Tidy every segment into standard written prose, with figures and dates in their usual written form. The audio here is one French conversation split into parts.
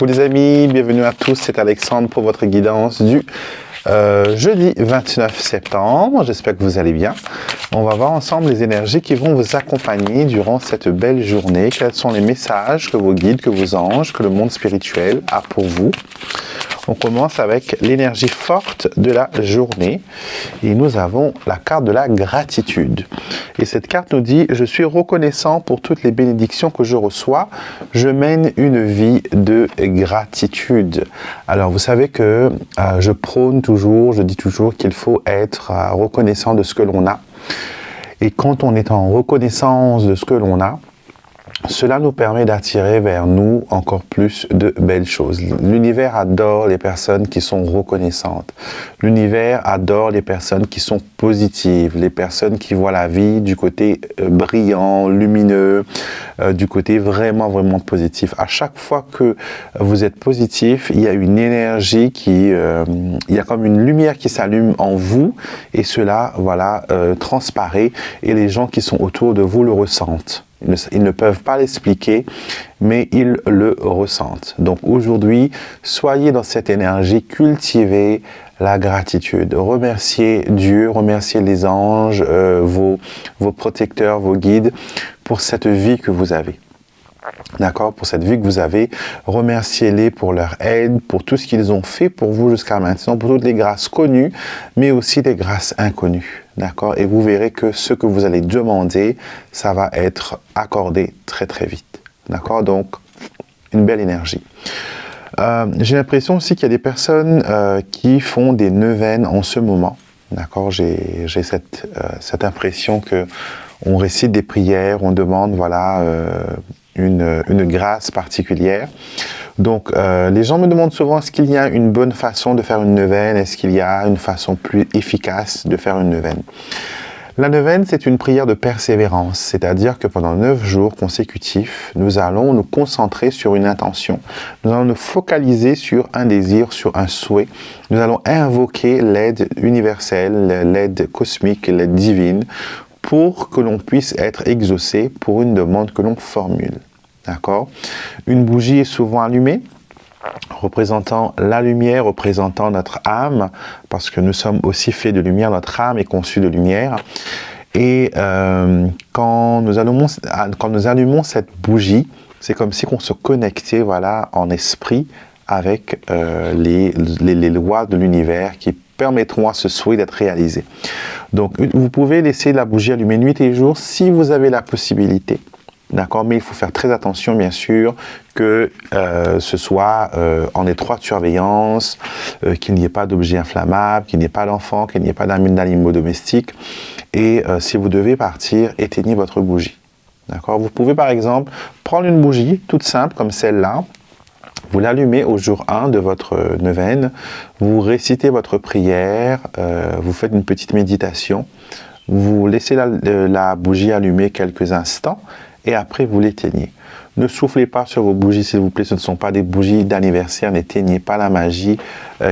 Coucou les amis, bienvenue à tous, c'est Alexandre pour votre guidance du jeudi 29 septembre. J'espère que vous allez bien. On va voir ensemble les énergies qui vont vous accompagner durant cette belle journée. Quels sont les messages que vos guides, que vos anges, que le monde spirituel a pour vous. On commence avec l'énergie forte de la journée et nous avons la carte de la gratitude. Et cette carte nous dit « Je suis reconnaissant pour toutes les bénédictions que je reçois. Je mène une vie de gratitude. » Alors vous savez que je prône toujours, je dis toujours qu'il faut être reconnaissant de ce que l'on a. Et quand on est en reconnaissance de ce que l'on a, cela nous permet d'attirer vers nous encore plus de belles choses. L'univers adore les personnes qui sont reconnaissantes. L'univers adore les personnes qui sont positives, les personnes qui voient la vie du côté brillant, lumineux, du côté vraiment, vraiment positif. À chaque fois que vous êtes positif, il y a une énergie il y a comme une lumière qui s'allume en vous et cela, voilà, transparaît et les gens qui sont autour de vous le ressentent. Ils ne peuvent pas l'expliquer, mais ils le ressentent. Donc aujourd'hui, soyez dans cette énergie, cultivez la gratitude. Remerciez Dieu, remerciez les anges, vos protecteurs, vos guides, pour cette vie que vous avez. D'accord, pour cette vie que vous avez, remerciez-les pour leur aide, pour tout ce qu'ils ont fait pour vous jusqu'à maintenant, pour toutes les grâces connues, mais aussi des grâces inconnues. D'accord, et vous verrez que ce que vous allez demander, ça va être accordé très très vite. D'accord, donc une belle énergie. J'ai l'impression aussi qu'il y a des personnes qui font des neuvaines en ce moment. D'accord, j'ai cette impression que on récite des prières, on demande, voilà, une grâce particulière. Donc, les gens me demandent souvent, est-ce qu'il y a une bonne façon de faire une neuvaine? Est-ce qu'il y a une façon plus efficace de faire une neuvaine? La neuvaine, c'est une prière de persévérance, c'est-à-dire que pendant 9 jours consécutifs, nous allons nous concentrer sur une intention. Nous allons nous focaliser sur un désir, sur un souhait. Nous allons invoquer l'aide universelle, l'aide cosmique, l'aide divine, pour que l'on puisse être exaucé pour une demande que l'on formule. D'accord? Une bougie est souvent allumée, représentant la lumière, représentant notre âme, parce que nous sommes aussi faits de lumière, notre âme est conçue de lumière. Et quand nous allumons cette bougie, c'est comme si on se connectait, voilà, en esprit avec les lois de l'univers qui permettront à ce souhait d'être réalisé. Donc, vous pouvez laisser la bougie allumée nuit et jour si vous avez la possibilité. D'accord, mais il faut faire très attention, bien sûr, que ce soit en étroite surveillance, qu'il n'y ait pas d'objets inflammables, qu'il n'y ait pas d'enfants, qu'il n'y ait pas d'animaux domestiques. Et si vous devez partir, éteignez votre bougie. D'accord, vous pouvez par exemple prendre une bougie toute simple comme celle-là. Vous l'allumez au jour 1 de votre neuvaine, vous récitez votre prière, vous faites une petite méditation, vous laissez la bougie allumée quelques instants et après vous l'éteignez. Ne soufflez pas sur vos bougies s'il vous plaît, ce ne sont pas des bougies d'anniversaire, n'éteignez pas la magie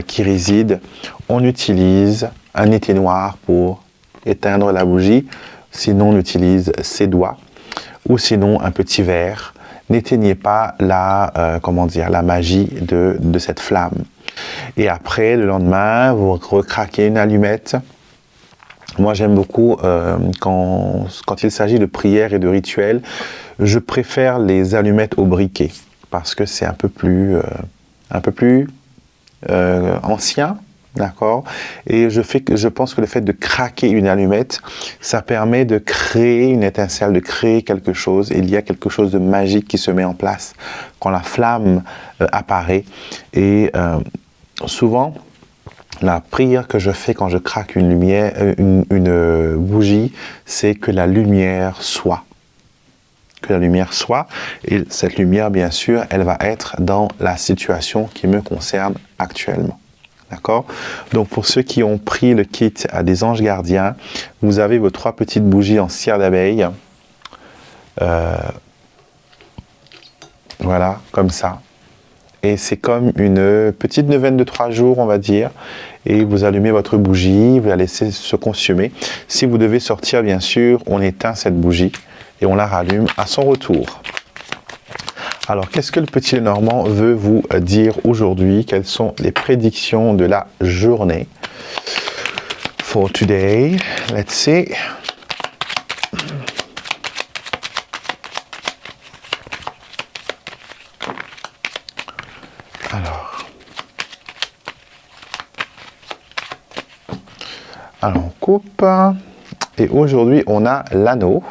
qui réside. On utilise un éteignoir pour éteindre la bougie, sinon on utilise ses doigts ou sinon un petit verre. N'éteignez pas la magie de cette flamme. Et après, le lendemain, vous recraquez une allumette. Moi, j'aime beaucoup, quand il s'agit de prières et de rituels, je préfère les allumettes au briquet, parce que c'est un peu plus ancien. D'accord, et je pense que le fait de craquer une allumette, ça permet de créer une étincelle, de créer quelque chose. Il y a quelque chose de magique qui se met en place quand la flamme apparaît. Et souvent, la prière que je fais quand je craque une bougie, c'est que la lumière soit. Que la lumière soit. Et cette lumière, bien sûr, elle va être dans la situation qui me concerne actuellement. D'accord? Donc pour ceux qui ont pris le kit à des anges gardiens, vous avez vos 3 petites bougies en cire d'abeille. Voilà, comme ça. Et c'est comme une petite neuvaine de 3 jours, on va dire. Et vous allumez votre bougie, vous la laissez se consumer. Si vous devez sortir, bien sûr, on éteint cette bougie et on la rallume à son retour. Alors, qu'est-ce que le petit Lenormand veut vous dire aujourd'hui? Quelles sont les prédictions de la journée? For today, let's see. Alors, on coupe. Et aujourd'hui, on a l'anneau.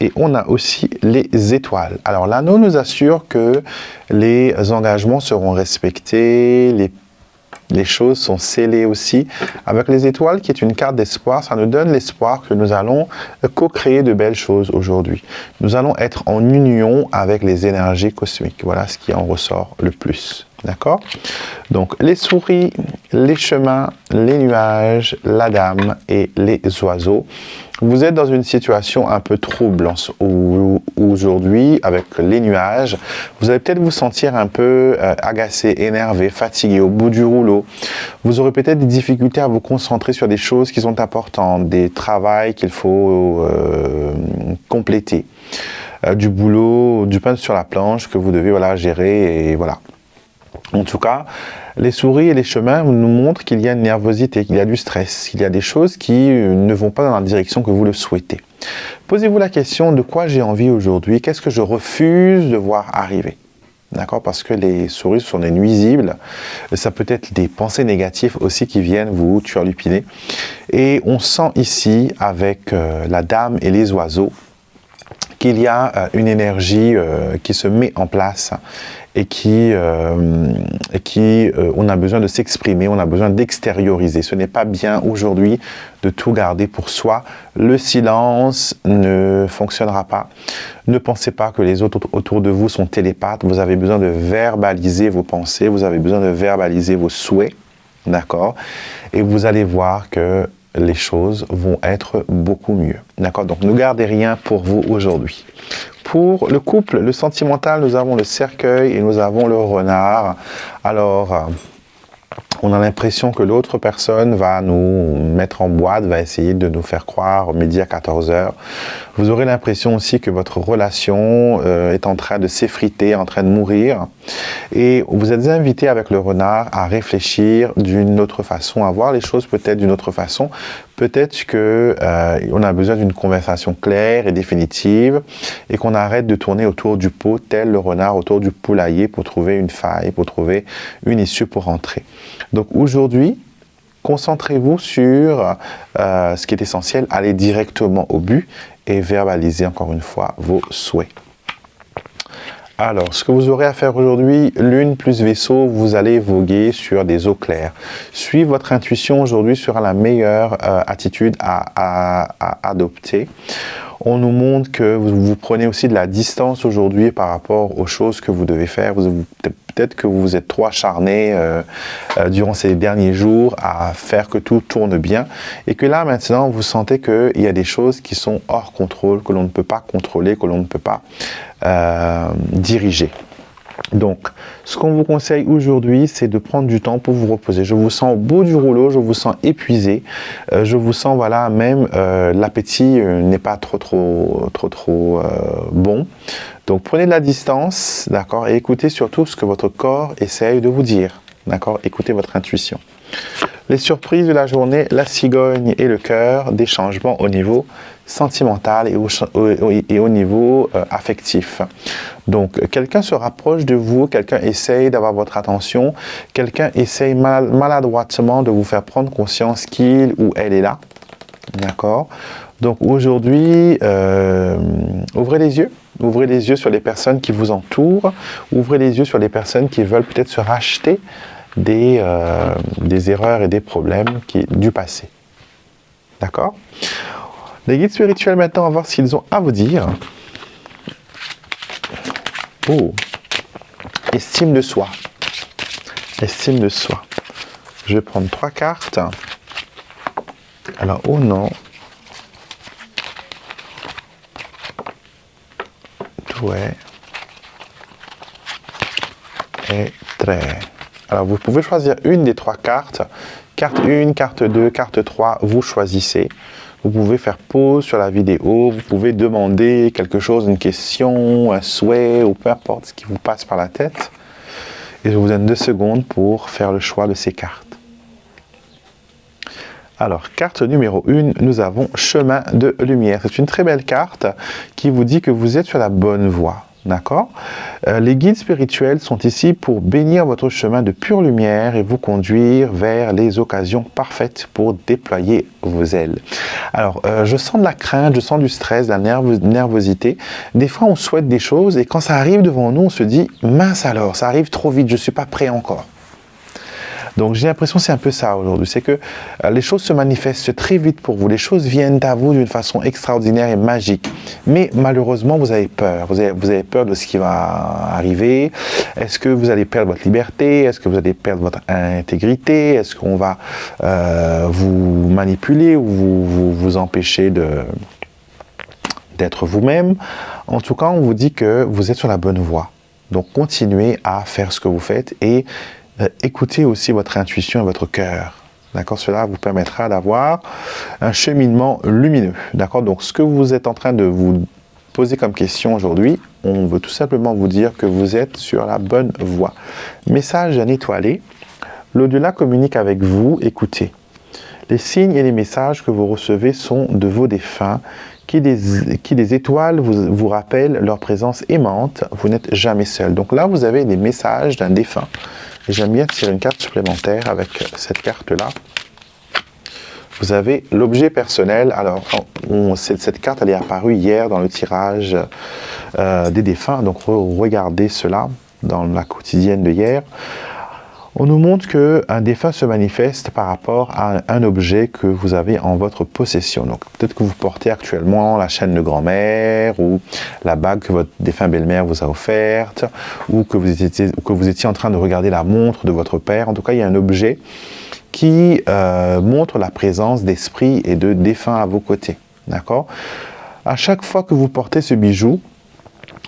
Et on a aussi les étoiles. Alors, l'anneau nous assure que les engagements seront respectés, les choses sont scellées aussi. Avec les étoiles, qui est une carte d'espoir, ça nous donne l'espoir que nous allons co-créer de belles choses aujourd'hui. Nous allons être en union avec les énergies cosmiques. Voilà ce qui en ressort le plus. D'accord? Donc, les souris, les chemins, les nuages, la dame et les oiseaux. Vous êtes dans une situation un peu trouble aujourd'hui avec les nuages. Vous allez peut-être vous sentir un peu agacé, énervé, fatigué, au bout du rouleau. Vous aurez peut-être des difficultés à vous concentrer sur des choses qui sont importantes, des travails qu'il faut compléter, du boulot, du pain sur la planche que vous devez gérer et voilà. En tout cas, les souris et les chemins nous montrent qu'il y a une nervosité, qu'il y a du stress, qu'il y a des choses qui ne vont pas dans la direction que vous le souhaitez. Posez-vous la question de quoi j'ai envie aujourd'hui, qu'est-ce que je refuse de voir arriver. D'accord? Parce que les souris sont des nuisibles, ça peut être des pensées négatives aussi qui viennent vous turlupiner. Et on sent ici, avec la dame et les oiseaux, qu'il y a une énergie qui se met en place et on a besoin de s'exprimer, on a besoin d'extérioriser. Ce n'est pas bien aujourd'hui de tout garder pour soi. Le silence ne fonctionnera pas. Ne pensez pas que les autres autour de vous sont télépathes. Vous avez besoin de verbaliser vos pensées, vous avez besoin de verbaliser vos souhaits, d'accord? Et vous allez voir que les choses vont être beaucoup mieux. D'accord? Donc, ne gardez rien pour vous aujourd'hui. Pour le couple, le sentimental, nous avons le cercueil et nous avons le renard. Alors, on a l'impression que l'autre personne va nous mettre en boîte, va essayer de nous faire croire midi à 14 h. Vous aurez l'impression aussi que votre relation est en train de s'effriter, en train de mourir. Et vous êtes invité avec le renard à réfléchir d'une autre façon, à voir les choses peut-être d'une autre façon. Peut-être qu'on a besoin d'une conversation claire et définitive et qu'on arrête de tourner autour du pot, tel le renard autour du poulailler pour trouver une faille, pour trouver une issue pour rentrer. Donc aujourd'hui, concentrez-vous sur ce qui est essentiel, allez directement au but et verbalisez encore une fois vos souhaits. Alors, ce que vous aurez à faire aujourd'hui, lune plus vaisseau, vous allez voguer sur des eaux claires. Suivez votre intuition aujourd'hui sera la meilleure attitude à adopter. On nous montre que vous prenez aussi de la distance aujourd'hui par rapport aux choses que vous devez faire. Peut-être que vous vous êtes trop acharné durant ces derniers jours à faire que tout tourne bien et que là maintenant vous sentez qu'il y a des choses qui sont hors contrôle, que l'on ne peut pas contrôler, que l'on ne peut pas diriger. Donc, ce qu'on vous conseille aujourd'hui, c'est de prendre du temps pour vous reposer. Je vous sens au bout du rouleau, je vous sens épuisé, je vous sens, voilà, même l'appétit n'est pas trop bon. Donc, prenez de la distance, d'accord, et écoutez surtout ce que votre corps essaye de vous dire, d'accord. Écoutez votre intuition. Les surprises de la journée, la cigogne et le cœur, des changements au niveau sentimental et au niveau affectif. Donc, quelqu'un se rapproche de vous, quelqu'un essaye d'avoir votre attention, quelqu'un essaye maladroitement de vous faire prendre conscience qu'il ou elle est là. D'accord? Donc, aujourd'hui, ouvrez les yeux. Ouvrez les yeux sur les personnes qui vous entourent. Ouvrez les yeux sur les personnes qui veulent peut-être se racheter des erreurs et des problèmes du passé. D'accord? Les guides spirituels, maintenant, on va voir ce qu'ils ont à vous dire. Oh, estime de soi. Estime de soi. Je vais prendre 3 cartes. Alors, oh non. Ouais. Et très. Alors, vous pouvez choisir une des 3 cartes. Carte 1, carte 2, carte 3, vous choisissez. Vous pouvez faire pause sur la vidéo, vous pouvez demander quelque chose, une question, un souhait ou peu importe ce qui vous passe par la tête. Et je vous donne 2 secondes pour faire le choix de ces cartes. Alors, carte numéro 1, nous avons Chemin de lumière. C'est une très belle carte qui vous dit que vous êtes sur la bonne voie. D'accord? Les guides spirituels sont ici pour bénir votre chemin de pure lumière et vous conduire vers les occasions parfaites pour déployer vos ailes. Alors, je sens de la crainte, je sens du stress, de la nervosité. Des fois, on souhaite des choses et quand ça arrive devant nous, on se dit « mince alors, ça arrive trop vite, je ne suis pas prêt encore ». Donc j'ai l'impression que c'est un peu ça aujourd'hui, c'est que les choses se manifestent très vite pour vous, les choses viennent à vous d'une façon extraordinaire et magique. Mais malheureusement, vous avez peur, vous avez peur de ce qui va arriver. Est-ce que vous allez perdre votre liberté? Est-ce que vous allez perdre votre intégrité? Est-ce qu'on va vous manipuler ou vous empêcher d'être vous-même? En tout cas, on vous dit que vous êtes sur la bonne voie. Donc continuez à faire ce que vous faites et écoutez aussi votre intuition et votre cœur. D'accord? Cela vous permettra d'avoir un cheminement lumineux. D'accord? Donc, ce que vous êtes en train de vous poser comme question aujourd'hui, on veut tout simplement vous dire que vous êtes sur la bonne voie. Message à étoilé. L'au-delà communique avec vous. Écoutez. Les signes et les messages que vous recevez sont de vos défunts qui des étoiles vous rappellent leur présence aimante. Vous n'êtes jamais seul. Donc là, vous avez des messages d'un défunt. J'aime bien tirer une carte supplémentaire avec cette carte-là. Vous avez l'objet personnel. Alors, cette carte, elle est apparue hier dans le tirage des défunts. Donc, regardez cela dans la quotidienne de hier. On nous montre qu'un défunt se manifeste par rapport à un objet que vous avez en votre possession. Donc, peut-être que vous portez actuellement la chaîne de grand-mère ou la bague que votre défunt belle-mère vous a offerte ou que vous étiez en train de regarder la montre de votre père. En tout cas, il y a un objet qui montre la présence d'esprit et de défunt à vos côtés. D'accord? À chaque fois que vous portez ce bijou,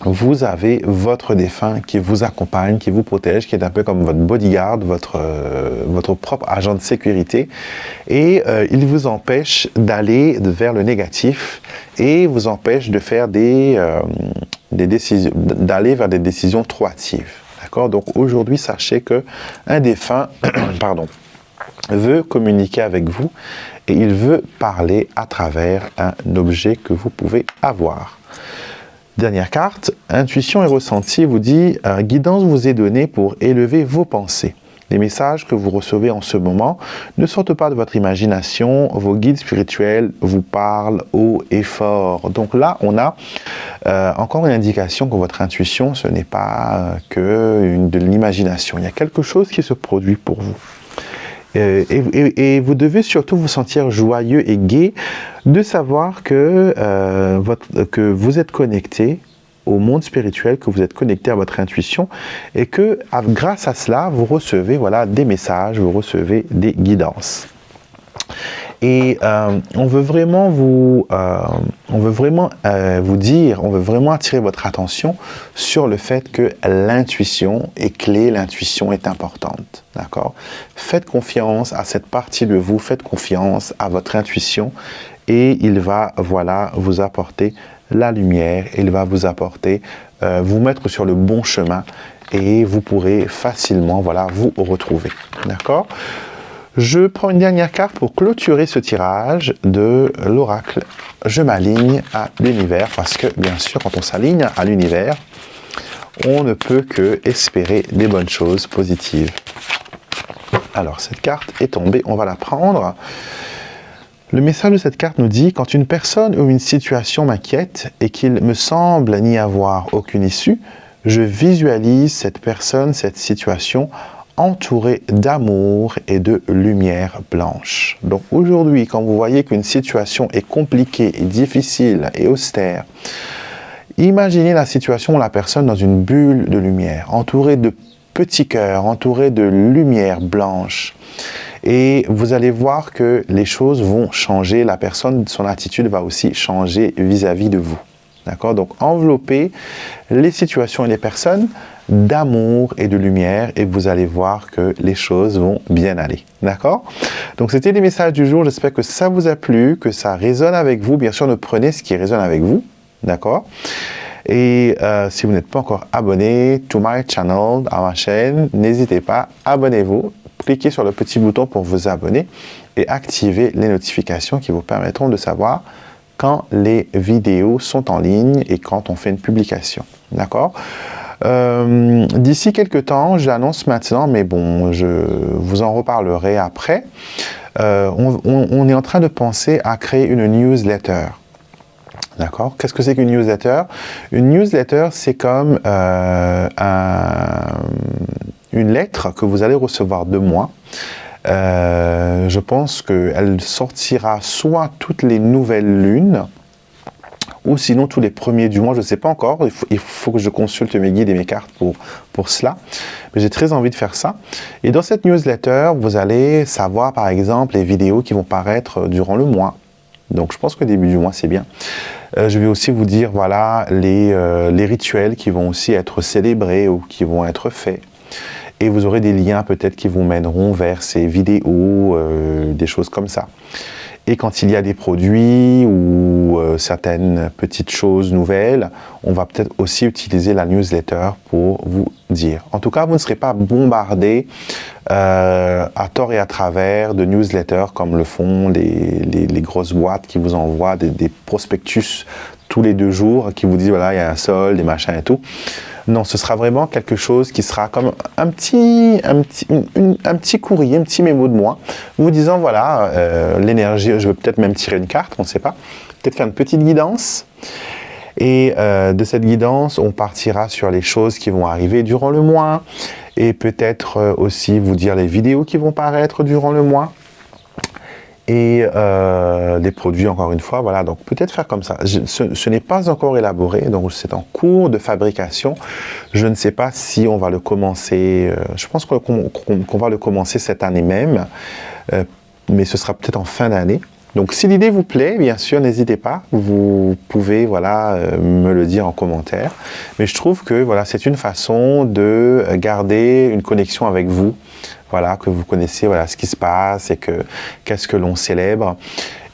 vous avez votre défunt qui vous accompagne, qui vous protège, qui est un peu comme votre bodyguard, votre propre agent de sécurité. Et il vous empêche d'aller vers le négatif et vous empêche de faire d'aller vers des décisions trop hâtives. D'accord? Donc aujourd'hui, sachez qu'un défunt veut communiquer avec vous et il veut parler à travers un objet que vous pouvez avoir. Dernière carte, intuition et ressenti vous dit guidance vous est donnée pour élever vos pensées. Les messages que vous recevez en ce moment ne sortent pas de votre imagination, vos guides spirituels vous parlent haut et fort. Donc là, on a encore une indication que votre intuition, ce n'est pas que de l'imagination. Il y a quelque chose qui se produit pour vous. Et vous devez surtout vous sentir joyeux et gai de savoir que vous êtes connecté au monde spirituel, que vous êtes connecté à votre intuition et que grâce à cela, vous recevez des messages, vous recevez des guidances. Et on veut vraiment vous attirer votre attention sur le fait que l'intuition est clé, l'intuition est importante. D'accord? Faites confiance à cette partie de vous, faites confiance à votre intuition et il va vous apporter la lumière, il va vous apporter, vous mettre sur le bon chemin et vous pourrez facilement vous retrouver. D'accord? Je prends une dernière carte pour clôturer ce tirage de l'oracle. Je m'aligne à l'univers parce que, bien sûr, quand on s'aligne à l'univers, on ne peut que espérer des bonnes choses positives. Alors, cette carte est tombée, on va la prendre. Le message de cette carte nous dit « Quand une personne ou une situation m'inquiète et qu'il me semble n'y avoir aucune issue, je visualise cette personne, cette situation entourée d'amour et de lumière blanche. » Donc aujourd'hui, quand vous voyez qu'une situation est compliquée, et difficile et austère, imaginez la situation où la personne dans une bulle de lumière, entourée de petits cœurs, entourée de lumière blanche. Et vous allez voir que les choses vont changer, la personne, son attitude va aussi changer vis-à-vis de vous. D'accord? Donc enveloppez les situations et les personnes d'amour et de lumière et vous allez voir que les choses vont bien aller. D'accord? Donc c'était les messages du jour, j'espère que ça vous a plu, que ça résonne avec vous. Bien sûr, ne prenez ce qui résonne avec vous. D'accord? Et si vous n'êtes pas encore abonné to my channel, à ma chaîne, n'hésitez pas, abonnez-vous, cliquez sur le petit bouton pour vous abonner et activez les notifications qui vous permettront de savoir quand les vidéos sont en ligne et quand on fait une publication. D'accord? D'ici quelques temps, j'annonce maintenant, mais bon, je vous en reparlerai après. On est en train de penser à créer une newsletter. D'accord? Qu'est-ce que c'est qu'une newsletter? Une newsletter, c'est comme une lettre que vous allez recevoir de moi. Je pense qu'elle sortira soit toutes les nouvelles lunes, ou sinon tous les premiers du mois, je ne sais pas encore. Il faut que je consulte mes guides et mes cartes pour cela. Mais j'ai très envie de faire ça. Et dans cette newsletter, vous allez savoir, par exemple, les vidéos qui vont paraître durant le mois. Donc, je pense que début du mois, c'est bien. Je vais aussi vous dire, voilà, les rituels qui vont aussi être célébrés ou qui vont être faits. Et vous aurez des liens peut-être qui vous mèneront vers ces vidéos, des choses comme ça. Et quand il y a des produits ou certaines petites choses nouvelles, on va peut-être aussi utiliser la newsletter pour vous dire. En tout cas, vous ne serez pas bombardé à tort et à travers de newsletters comme le font les grosses boîtes qui vous envoient des prospectus tous les 2 jours, qui vous disent voilà, il y a un solde, des machins et tout. Non, ce sera vraiment quelque chose qui sera comme un petit courrier, un petit mémo de moi, vous disant voilà, l'énergie, je veux peut-être même tirer une carte, on ne sait pas, peut-être faire une petite guidance. Et de cette guidance, on partira sur les choses qui vont arriver durant le mois et peut-être aussi vous dire les vidéos qui vont paraître durant le mois. Et les produits, encore une fois, voilà, donc peut-être faire comme ça. Ce n'est pas encore élaboré, donc c'est en cours de fabrication. Je ne sais pas si on va le commencer, je pense qu'on va le commencer cette année même, mais ce sera peut-être en fin d'année. Donc si l'idée vous plaît, bien sûr, n'hésitez pas, vous pouvez voilà, me le dire en commentaire. Mais je trouve que voilà, c'est une façon de garder une connexion avec vous. Voilà, que vous connaissez voilà, ce qui se passe et qu'est-ce que l'on célèbre.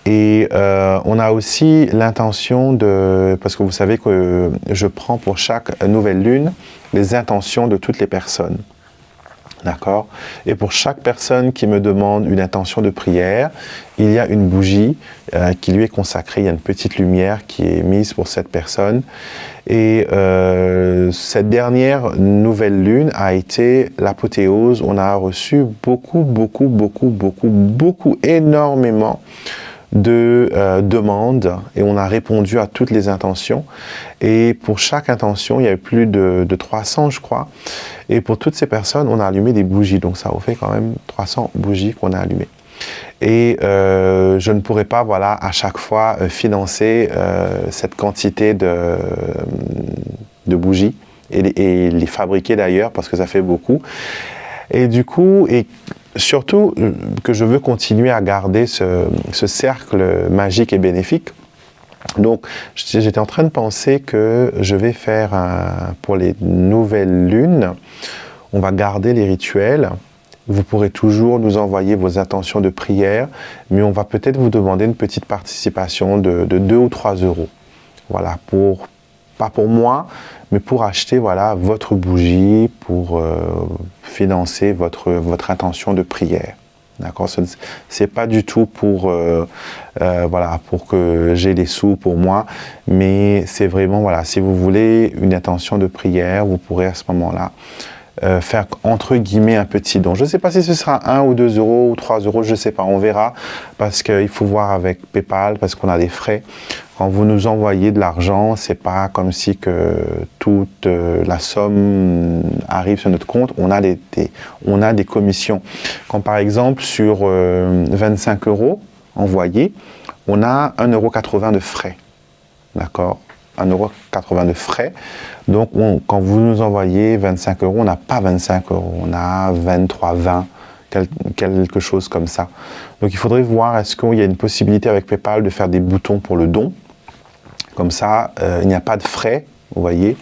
Et on a aussi l'intention de, parce que vous savez que je prends pour chaque nouvelle lune les intentions de toutes les personnes. D'accord? Et pour chaque personne qui me demande une intention de prière, il y a une bougie qui lui est consacrée. Il y a une petite lumière qui est mise pour cette personne. Et cette dernière nouvelle lune a été l'apothéose. On a reçu énormément de demandes et on a répondu à toutes les intentions. Et pour chaque intention, il y avait plus de 300, je crois. Et pour toutes ces personnes, on a allumé des bougies. Donc ça vous fait quand même 300 bougies qu'on a allumées. Et je ne pourrais pas, voilà, à chaque fois financer cette quantité de bougies et les fabriquer d'ailleurs parce que ça fait beaucoup. Et du coup, et surtout que je veux continuer à garder ce cercle magique et bénéfique. Donc, j'étais en train de penser que je vais faire, pour les nouvelles lunes, on va garder les rituels. Vous pourrez toujours nous envoyer vos intentions de prière, mais on va peut-être vous demander une petite participation de 2 ou 3 euros. Voilà, pas pour moi, mais pour acheter voilà, votre bougie, pour financer votre intention de prière. D'accord? Ce n'est pas du tout pour, voilà, pour que j'ai les sous pour moi, mais c'est vraiment, voilà, si vous voulez une intention de prière, vous pourrez à ce moment-là faire entre guillemets un petit don. Je ne sais pas si ce sera 1 ou 2 euros ou 3 euros, je ne sais pas, on verra, parce qu'il faut voir avec PayPal, parce qu'on a des frais. Quand vous nous envoyez de l'argent, c'est pas comme si que toute la somme arrive sur notre compte. On a des commissions. Quand par exemple sur 25 euros envoyés, on a 1,80 € de frais. D'accord? 1,80 € de frais. Donc quand vous nous envoyez 25 euros, on n'a pas 25 €, on a 23, 20, quelque chose comme ça. Donc il faudrait voir est-ce qu'il y a une possibilité avec PayPal de faire des boutons pour le don. Comme ça, il n'y a pas de frais, vous voyez.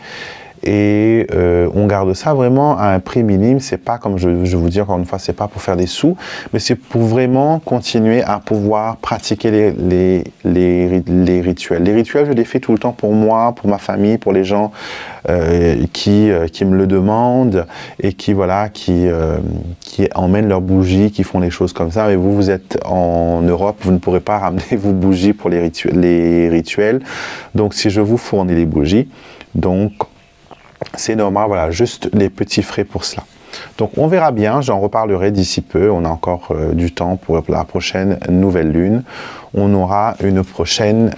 et on garde ça vraiment à un prix minime. C'est pas, comme je vous dis encore une fois, c'est pas pour faire des sous, mais c'est pour vraiment continuer à pouvoir pratiquer les rituels. Les rituels, je les fais tout le temps pour moi, pour ma famille, pour les gens qui me le demandent et qui voilà, qui emmènent leurs bougies, qui font les choses comme ça. Mais vous êtes en Europe, vous ne pourrez pas ramener vos bougies pour les rituels. Donc si je vous fournis les bougies, donc c'est normal, voilà, juste les petits frais pour cela. Donc on verra bien, j'en reparlerai d'ici peu, on a encore du temps pour la prochaine nouvelle lune. On aura une prochaine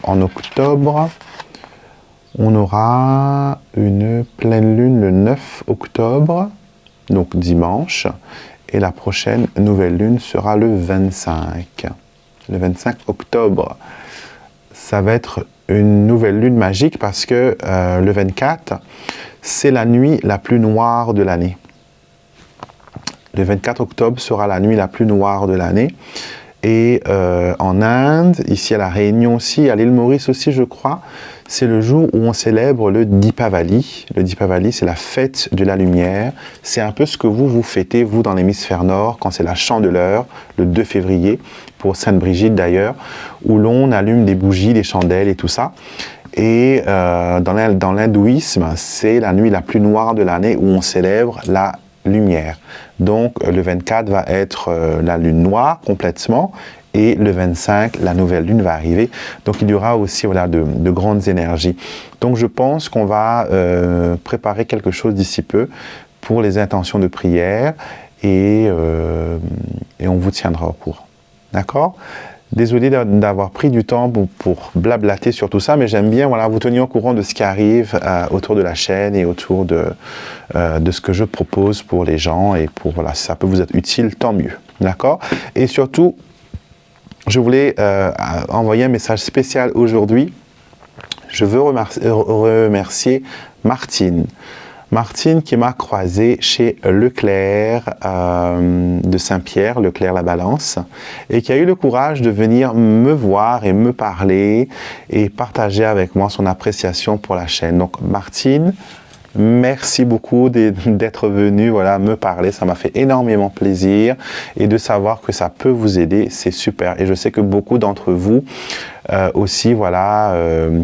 en octobre, on aura une pleine lune le 9 octobre, donc dimanche, et la prochaine nouvelle lune sera le 25 octobre. Ça va être une nouvelle lune magique parce que le 24, c'est la nuit la plus noire de l'année. Le 24 octobre sera la nuit la plus noire de l'année. Et en Inde, ici à La Réunion aussi, à l'île Maurice aussi, je crois, c'est le jour où on célèbre le Dipavali. Le Dipavali, c'est la fête de la lumière. C'est un peu ce que vous fêtez, vous, dans l'hémisphère nord, quand c'est la Chandeleur, le 2 février, pour Sainte-Brigitte d'ailleurs, où l'on allume des bougies, des chandelles et tout ça. Et dans l'hindouisme, c'est la nuit la plus noire de l'année où on célèbre la lumière. Donc le 24 va être la lune noire complètement et le 25, la nouvelle lune va arriver. Donc il y aura aussi voilà, de grandes énergies. Donc je pense qu'on va préparer quelque chose d'ici peu pour les intentions de prière et on vous tiendra au courant. D'accord ? Désolé d'avoir pris du temps pour blablater sur tout ça, mais j'aime bien voilà, vous tenir au courant de ce qui arrive autour de la chaîne et autour de ce que je propose pour les gens. Et pour, voilà, si ça peut vous être utile, tant mieux. D'accord ? Et surtout, je voulais envoyer un message spécial aujourd'hui. Je veux remercier Martine. Martine qui m'a croisé chez Leclerc de Saint-Pierre, Leclerc La Balance, et qui a eu le courage de venir me voir et me parler et partager avec moi son appréciation pour la chaîne. Donc Martine, merci beaucoup d'être venue voilà, me parler, ça m'a fait énormément plaisir et de savoir que ça peut vous aider, c'est super. Et je sais que beaucoup d'entre vous aussi, voilà,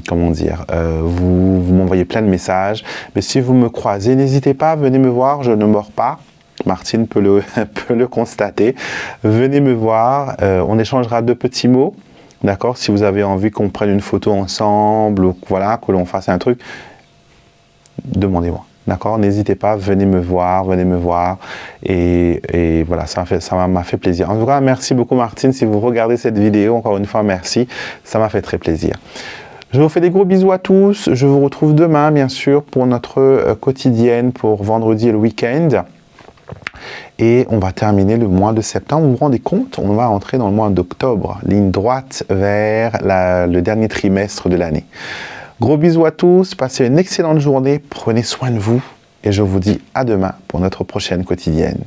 comment dire, vous m'envoyez plein de messages. Mais si vous me croisez, n'hésitez pas, venez me voir, je ne mords pas. Martine peut le constater. Venez me voir, on échangera de petits mots, d'accord? Si vous avez envie qu'on prenne une photo ensemble, ou voilà, que l'on fasse un truc, demandez-moi. D'accord? N'hésitez pas, venez me voir et voilà, ça m'a fait plaisir. En tout cas, merci beaucoup Martine, si vous regardez cette vidéo, encore une fois, merci, ça m'a fait très plaisir. Je vous fais des gros bisous à tous, je vous retrouve demain, bien sûr, pour notre quotidienne pour vendredi et le week-end. Et on va terminer le mois de septembre. Vous vous rendez compte? On va entrer dans le mois d'octobre, ligne droite vers le dernier trimestre de l'année. Gros bisous à tous, passez une excellente journée, prenez soin de vous et je vous dis à demain pour notre prochaine quotidienne.